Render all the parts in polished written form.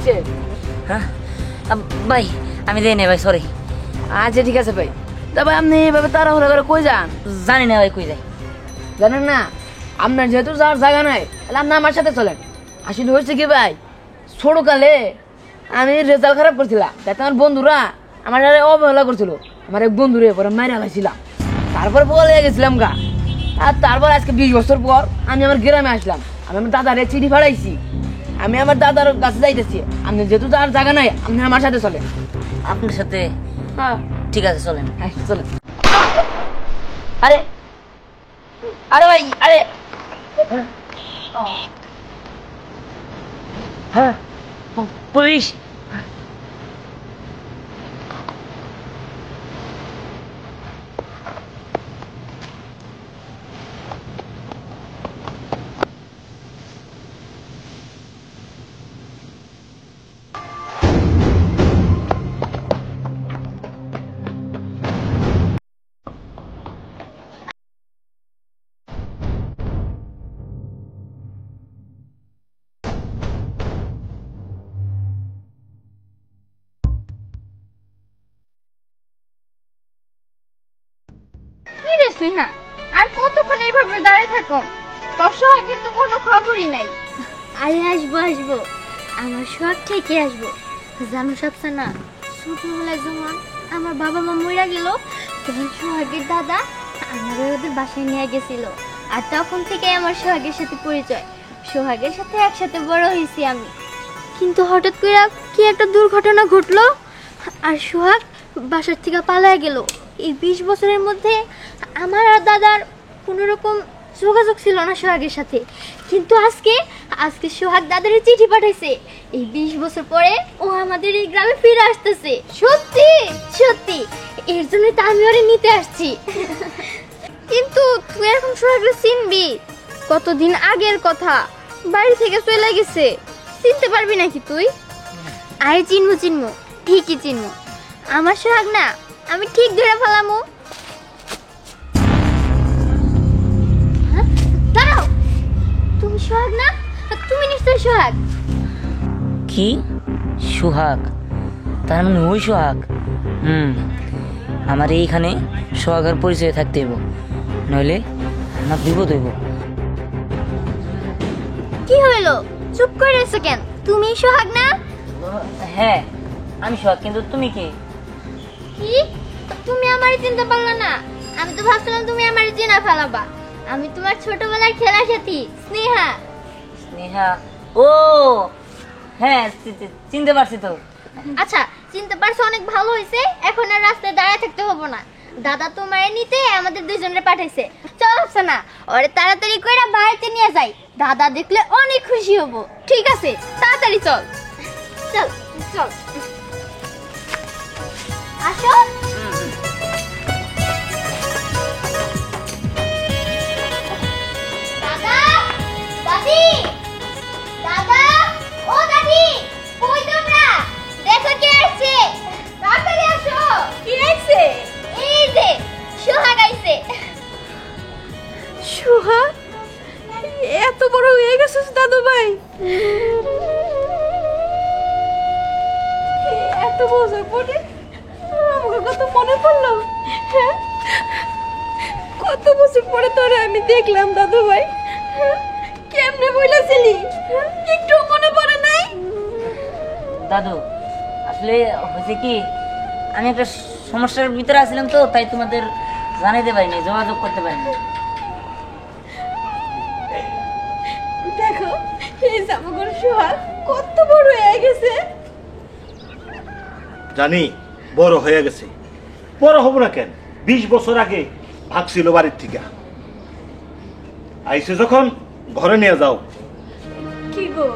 হয়েছে? হ্যাঁ ভাই আমি দেই না ভাই, সরি। আচ্ছা ঠিক আছে ভাই। তা ভাই আপনি এভাবে তাড়াহুড়া করে কই যান? জানি না ভাই কই যাই। জানেন না? আপনার যেহেতু যাওয়ার জায়গা নাই, তাহলে আপনি আমার সাথে চলেন। আসলে হয়েছে কি ভাই, ছোটকালে আমি রেজাল্ট খারাপ করছিলাম, তাতে আমার বন্ধুরা আমার অবহেলা করছিল। আমার এক বন্ধুরে পরে মাইরা লাইছিলাম, তারপর বলে গেছিলাম গা। আর তারপর আজকে 20 বছর পর আমি আমার গ্রামে আসলাম। আমি আমার দাদারে চিঠি পাঠাইছি, আমি আমার দাদার কাছে যাইতেছি। আপনি যেহেতু যাওয়ার জায়গা নাই, আপনি আমার সাথে চলেন। আপনার সাথে? হ্যাঁ ঠিক আছে চলেন। হ্যাঁ চলেন। আরে আরে ভাই, আরে হ্যাঁ পুলিশ। কি রে স্নেহা, আর কতক্ষণ এইভাবে দাঁড়িয়ে থাকো? তোর সোহাগ কিন্তু কোনো খবরই নাই। আরে আসবো আসবো, আমার শখ ঠিকই আসবো। জানো সবসা না, ছোটবেলায় যখন আমার বাবা মা মরে গেল, তখন সোহাগের দাদা আমার ওদের বাসায় নিয়ে গেছিল। আর তখন থেকে আমার সোহাগের সাথে পরিচয়। সোহাগের সাথে একসাথে বড় হয়েছি আমি। কিন্তু হঠাৎ করে কি একটা দুর্ঘটনা ঘটলো, আর সোহাগ বাসার থেকে পালায় গেল। এই 20 বছরের মধ্যে আমার আর দাদার কোনো রকম যোগাযোগ ছিল না সোহাগের সাথে। কিন্তু আজকে সোহাগ দাদারে চিঠি পাঠাইছে। এই 20 বছর পরে ও আমাদের এই গ্রামে ফিরে আসতেছে। সত্যি সত্যি, এর জন্য তো আমি ওরে নিতে আসছি। কিন্তু তুই এখন সোহাগকে চিনবি? কতদিন আগের কথা, বাড়ি থেকে চলে গেছে, চিনতে পারবি নাকি তুই? আরে চিনবো চিনবো, ঠিকই চিনবো। আমার সোহাগ না, আমি ঠিক ধরে ফেলামু। হ্যাঁ? দাঁড়াও, তুমি সোহাগ না? তুমি নিশ্চয় সোহাগ। কি সোহাগ? তার মানে ওই সোহাগ? আমার এইখানে সোহাগের পরিচয় থাকতে হইব, নইলে আমার বিপদ হইব। কি হইলো, চুপ করে রয়েছো কেন? তুমি সোহাগ না? হ্যাঁ আমি সোহাগ, কিন্তু তুমি কি? কি তুমি আমারে চিনতে পারলা না? আমি তো ভাবছিলাম তুমি আমারে চিনা ফেলাবা। আমি তোমার ছোটবেলার খেলার সাথী স্নেহা। স্নেহা? ও হ্যাঁ, চিনতে পারছি তো। আচ্ছা চিনতে পারছো, অনেক ভালো হয়েছে। এখন আর রাস্তায় দাঁড়ায় থাকতে হবে না। দাদা তোমারে নিতে আমাদের দুজনের পাঠাইছে। চল না, ওরে তাড়াতাড়ি কইরা বাড়িতে নিয়ে যাই। দাদা দেখলে অনেক খুশি হব। ঠিক আছে, তাড়াতাড়ি চল। চল চল। আসো। দাদা, দাদি, দাদা, ও দাদি, কই তোমরা? দেখো কে আসছে, তাড়াতাড়ি আসো। কি হয়েছে? এই যে সোহাগ আইছে। সোহাগ, এত বড় হয়ে গেছিস দাদু ভাই? এত বছর পরে আমাকে কত মনে পড়লো। হ্যাঁ, কত বছর পরে তোরে আমি দেখলাম দাদু ভাই। কেমনে বলেছিলি, একটু মনে পড়ে নাই? দাদু আসলে হয়েছে কি, আমি একটা সমস্যার ভিতরে আসছিলাম তো, তাই তোমাদের জানাইতে পারিনি, যোগাযোগ করতে পারিনি। দেখো এই জামাগর সোহাগ কত বড় হয়ে গেছে। জানি বড় হয়ে গেছে, বড় হব না কেন? 20 বছর আগে ভাগছিল বাড়ির থেকে, আইসে যখন ঘরে নিয়ে যাও। কি গো,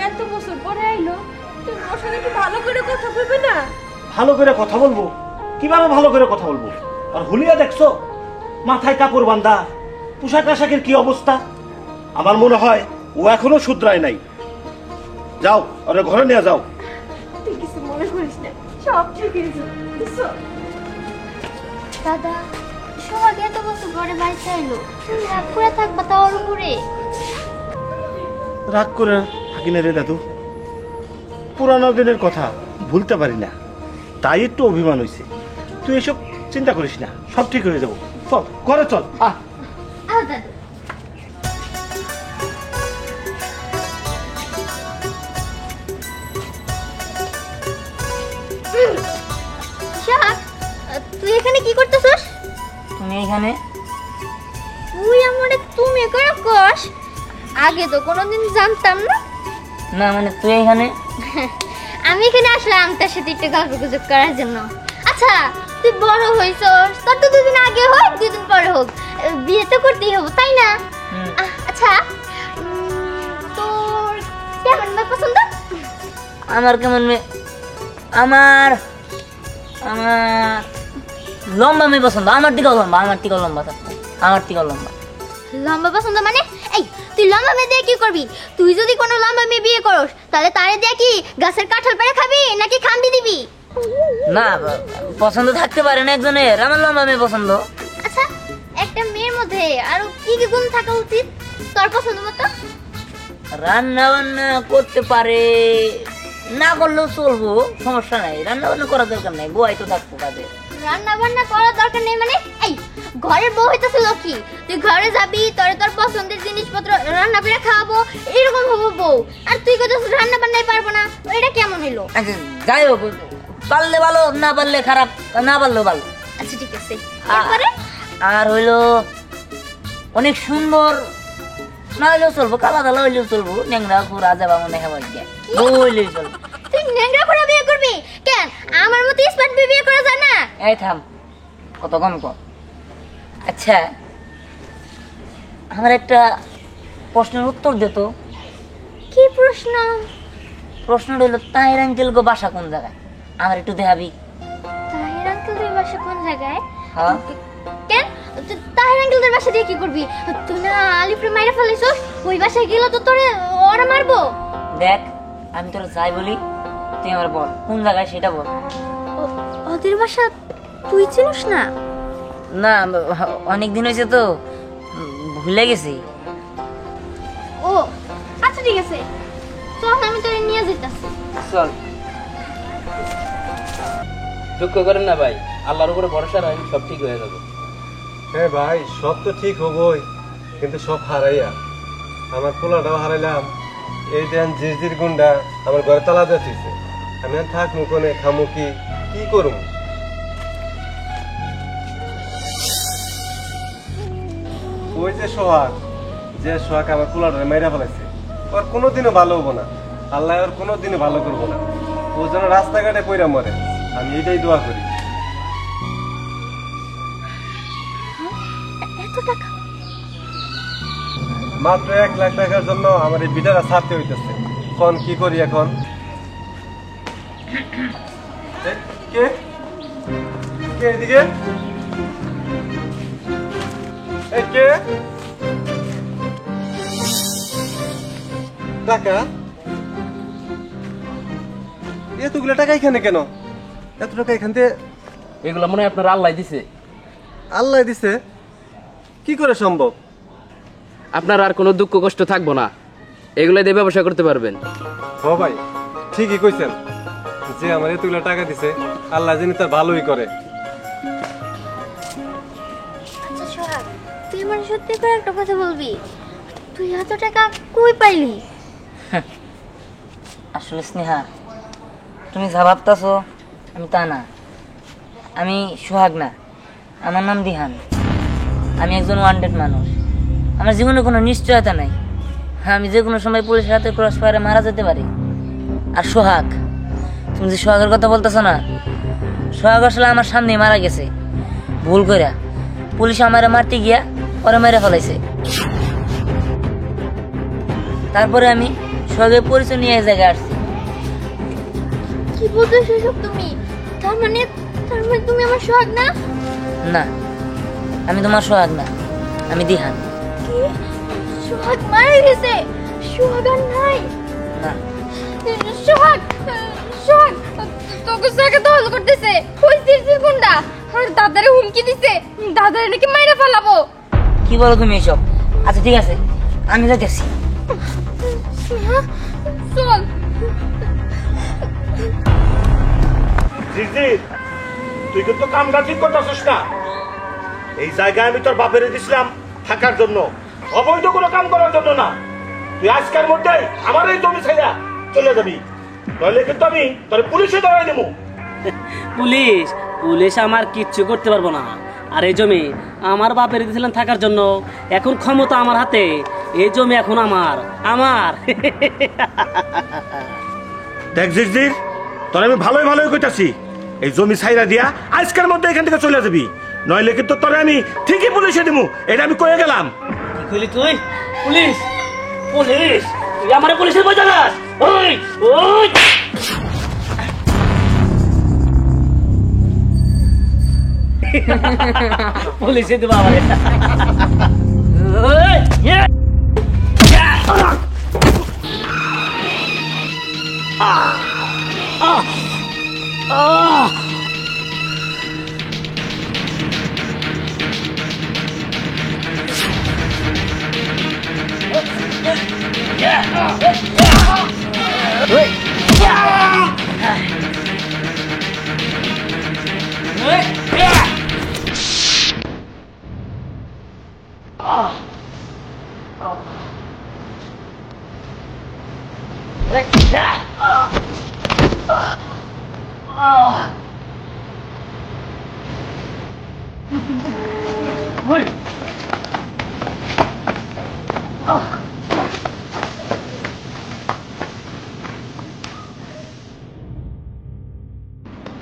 এত বছর পরে আইলো, তুমি ওর সাথে একটু ভালো করে কথা বলবে না? ভালো করে কথা বলবো? কিভাবে ভালো করে কথা বলবো? আর হুলিয়া দেখছো, মাথায় কাপড় বাঁধা, পোশাক আশাকের কি অবস্থা। আমার মনে হয় ও এখনো শুধরায় নাই। যাও, ওরে ঘরে নিয়ে যাও। তুই কিছু মনে করিস না, সব ঠিক হয়ে যাবে, বুঝছো? দাদা, সোহাগ এত বছর পরে বাড়িতে আইলো, তুমি রাগ করে থাকবা তা ওর উপরে? রাগ করে থাকি না রে দাদু, পুরানো দিনের কথা ভুলতে পারি না, তাই একটু অভিমান হয়েছে। তুই এসব চিন্তা করিস না, সব ঠিক হয়ে যাবো। চল ঘরে চল। দাদু সোহাগ, তুই এখানে কি করতেছস? তুমি এখানে? তুই আমারে তুমি করে কস, আগে তো কোনোদিন জানতাম না। না মানে তুই এখানে? আমি এখানে আসলাম তোর সাথে একটু গল্প গুজব করার জন্য। আচ্ছা তুই বড় হইছস, তোর তো 2 দিন আগে হোক 2 দিন পরে হোক বিয়ে তো করতেই হবে, তাই না? আচ্ছা তোর কেমন মেয়ে পছন্দ? আমার কেমন মেয়ে? আমার আমার লম্বা মেয়ে পছন্দ। আমার দিকেও লম্বা, আমার দিকেও লম্বা থাকতো, আমার দিকেও লম্বা। লম্বা পছন্দ মানে? এই তুই লম্বা মেয়ে দিয়ে কি করবি? তুই যদি কোনো লম্বা মেয়ে বিয়ে করস তাহলে তারে দিয়ে কি গাছের কাঁঠাল পেড়ে খাবি নাকি খামড়ি দিবি? না পছন্দ থাকতে পারে না একজনের, আমার লম্বা মেয়ে পছন্দ। আচ্ছা একটা মেয়ের মধ্যে আরো কি কি গুণ থাকা উচিত তোর পছন্দ মতো? রান্না বান্না করতে পারে, না করলেও চলবো, সমস্যা নাই। রান্না বান্না করার দরকার নাই, বুয়াই তো থাকবো কাজে। রান্না বান্না করার দরকার নেই মানে? এই ঘরের বউ হইতেছে লক্ষ্মী, তুই ঘরে যাবি, তোর তোর পছন্দের জিনিসপত্র রান্না করে খাওয়াবো, এরকম হবো বউ। আর তুই কত রান্না বান্নাই পারবো না, এটা কেমন হইলো? আচ্ছা যাই হোক, পারলে ভালো, না পারলে খারাপ, না পারলেও ভালো। আচ্ছা ঠিক আছে। এরপরে আর হইলো অনেক সুন্দর, না হইলেও চলবো, কালা দালা হইলেও চলবো, ন্যাংরা ঘুরা যাবা মনে হয় হইলেই চলবো। তুই ন্যাংরা করে বিয়ে করবি কেন? আমার মতো স্মার্ট বিয়ে করা যায় না? এই থাম, কত কম কম। আচ্ছা আমার একটা প্রশ্নের উত্তর দিত। কি প্রশ্ন? প্রশ্নটা হইলো তাহির আঙ্কেল গো বাসা কোন জায়গায়, আমার একটু দেখাবি। তাহির আঙ্কেলদের বাসা কোন জায়গায়? হ্যাঁ কেন তাহির আঙ্কেলদের বাসা দিয়ে কি করবি? তুই না আলিফরে মাইরা ফেলাইছস, ওই বাসায় গেলে তো তোরে ওরা মারবো। দেখ আমি তোর যাই বলি, তুই আমার বল কোন জায়গায় সেটা বল। ওদের বাসা তুই চিনিস না? না অনেক দিন হয়েছে তো, ভুলে গেছি। ও আচ্ছা ঠিক আছে, চল আমি তোরে নিয়ে যেতেছি। চল। দুঃখ করেন না ভাই, আল্লাহর উপরে ভরসা রাখেন, সব ঠিক হয়ে যাবে। হ্যাঁ ভাই, সব তো ঠিক হবই, কিন্তু সব হারাইয়া আমার পোলাটাও হারাইলাম। এই দেন জিরজির গুন্ডা আমার ঘরে তালা দিয়েছে, আমি আর থাকবো কোনে, খামু কি করুম? ওই যে সোহাগ আমার পোলাটারে মাইরা ফেলাইছে, ওর কোনোদিনও ভালো হবো না, আল্লাহ ওর কোনোদিনও ভালো করবো না। ও যেন রাস্তাঘাটে পইরা মরে, আমি এটাই দোয়া করি। এত টাকা? মাত্র 1 লাখ টাকার জন্য আমার এই বিটারা ছাড়তে হইতেছে। কোন কি করি এখন? কে কে এদিকে? এই কে? টাকা? এতগুলো টাকা এখানে কেন? এত টাকা এখান থেকে? এগুলো মনে হয় আপনার আল্লাহ দিছে। আল্লাহ দিছে? কি করে সম্ভব? আপনার আর কোনো দুঃখ কষ্ট থাকবো না, এগুলো দিয়ে ব্যবসা করতে পারবেন। হ ভাই, ঠিকই কইছেন, যে আমার এতগুলো টাকা দিছে আল্লাহ জানি তার ভালোই করে। আচ্ছা সোহাগ, তুই আমার সত্যি করে একটা কথা বলবি, তুই এত টাকা কই পাইলি? আসলে স্নেহা, তুমি যা ভাবতাছো আমি তা না। আমি সোহাগ না, আমার নাম দিহান। আমি একজন ওয়ান্টেড মানুষ, আমার জীবনে কোনো নিশ্চয়তা নাই, আমি যে কোনো সময় পুলিশের হাতে ক্রস ফায়ারে মারা যেতে পারি। আর সোহাগ, তুমি যে সোহাগের কথা বলতেছো না, সোহাগ আসলে আমার সামনেই মারা গেছে ভুল করে। পুলিশ আমারে মারতে গিয়া ওরা মেরে ফেলাইছে। তারপরে আমি সোহাগের পরিচয় নিয়ে এই জায়গায় আসছি। কি বলতেছো সব তুমি? তার মানে তুমি আমার সোহাগ না? না, আমি তোমার সোহাগ না, আমি দিহান। কি? সোহাগ মারা গেছে? সোহাগ আর নাই? না, সোহাগ, সোহাগ তোকে সাকে দখল করতেছে ওই সিরসি গুন্ডা, আর দাদারে হুমকি দিছে, দাদারে নাকি মাইরা ফেলাবো। কি বলো তুমি এসব? আচ্ছা ঠিক আছে, আমি যাইতেছি। স্নেহা চল। জিজির, তুই কিন্তু কামটা ঠিক করতেছিস না। এই জায়গায় আমি তোর বাপেরে দিছিলাম থাকার জন্য, অবৈধ কোনো কাম করার জন্য না। তুই আজকের মধ্যেই আমার এই জমি ছেড়ে চলে যাবি, নইলে কিন্তু আমি তোর পুলিশে ধরাই দেবো। পুলিশ পুলিশ আমার কিচ্ছু করতে পারবো না। আর এই জমি আমার বাপের দিয়েছিলেন থাকার জন্য, এখন ক্ষমতা আমার হাতে, এই জমি এখন আমার আমার দেখ জিজির, তোর আমি ভালোই ভালোই কইতাছি, এই জমি ছাইরা দিয়া আজকের মধ্যে এখান থেকে চলে যাবি, নইলে কিন্তু তোরে আমি ঠিকই পুলিশে দেবো, এটা আমি কয়ে গেলাম। কি কইলি তুই? পুলিশ পুলিশ তুই আমার পুলিশের বই জানাস? ওই ওই পুলিশে দেবো আমার।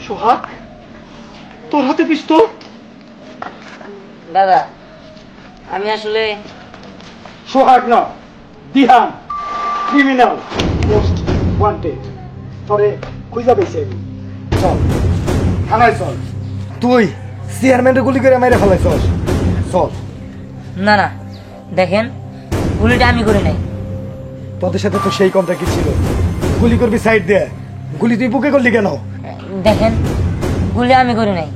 সোহাগ, তোর হাতে পিস্তল? দাদা আমি আসলে সোহাগ না, দিহান, ক্রিমিনাল, মোস্ট ওয়ান্টেড। তোরে খুঁজা পেয়েছি আমি। চল থানায় চল। তুই চেয়ারম্যানকে গুলি করে মেরে ফেলাইছস, চল। না না দেখেন, গুলিটা আমি করি নাই। তোদের সাথে তো সেই কন্ট্রাক্ট ছিল, গুলি করবি সাইড দিয়ে, গুলি তুই বুকে করলি কেন? দেখেন গুলি আমি করি নাই।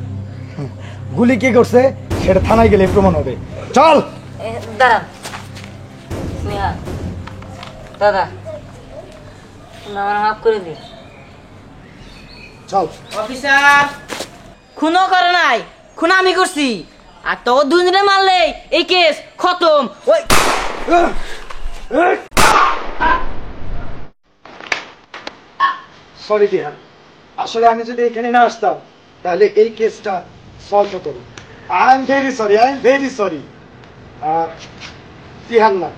গুলি কে করছে সেটা থানায় গেলে প্রমাণ হবে। চল। দাঁড়ান স্নেহা, দাদা তুমি আমার মাফ করে দিন। চল। অফিসার, খুনও করে নাই, খুন আমি করছি। আর তো দুজনে মারলে এই কেস খতম। ওই সরি দিহান, আসলে আমি যদি এখানে না আসতাম তাহলে এই কেসটা সলভ হতো না। I am very sorry, I am very sorry. Dihan না,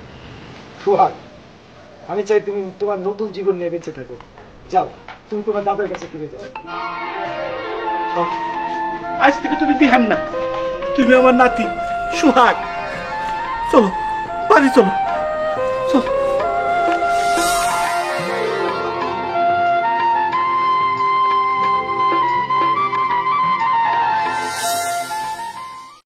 সোহাগ, আমি চাই তুমি তোমার নতুন জীবন নিয়ে বেঁচে থাকো। যাও, তুমি তোমার দাদার কাছে ফিরে যাও। আজ থেকে তুমি দিহান না, তুমি আমার নাতি সোহাগ। চলো বাড়ি চলো।